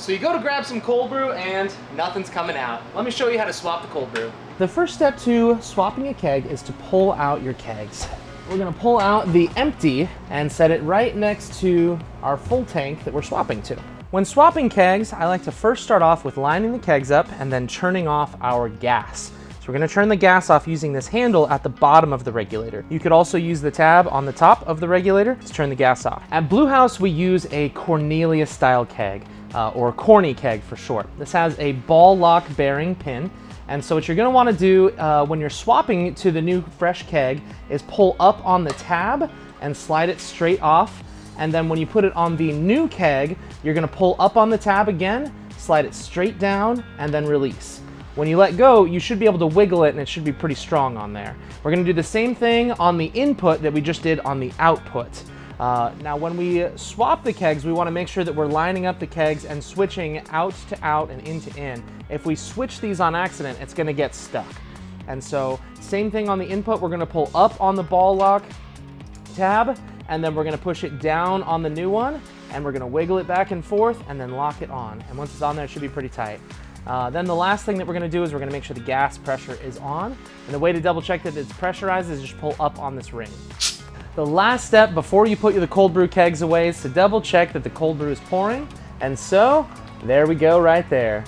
So you go to grab some cold brew and nothing's coming out. Let me show you how to swap the cold brew. The first step to swapping a keg is to pull out your kegs. We're gonna pull out the empty and set it right next to our full tank that we're swapping to. When swapping kegs, I like to first start off with lining the kegs up and then turning off our gas. So we're gonna turn the gas off using this handle at the bottom of the regulator. You could also use the tab on the top of the regulator to turn the gas off. At Blue House, we use a Cornelius style keg, or Corny keg for short. This has a ball lock bearing pin. And so what you're gonna wanna do when you're swapping to the new fresh keg is pull up on the tab and slide it straight off. And then when you put it on the new keg, you're gonna pull up on the tab again, slide it straight down, and then release. When you let go, you should be able to wiggle it and it should be pretty strong on there. We're gonna do the same thing on the input that we just did on the output. Now when we swap the kegs, we wanna make sure that we're lining up the kegs and switching out to out and in to in. If we switch these on accident, it's gonna get stuck. And so, same thing on the input, we're gonna pull up on the ball lock tab, and then we're gonna push it down on the new one, and we're gonna wiggle it back and forth, and then lock it on. And once it's on there, it should be pretty tight. Then the last thing that we're gonna do is we're gonna make sure the gas pressure is on. And the way to double check that it's pressurized is just pull up on this ring. The last step before you put the cold brew kegs away is to double check that the cold brew is pouring. And so, there we go right there.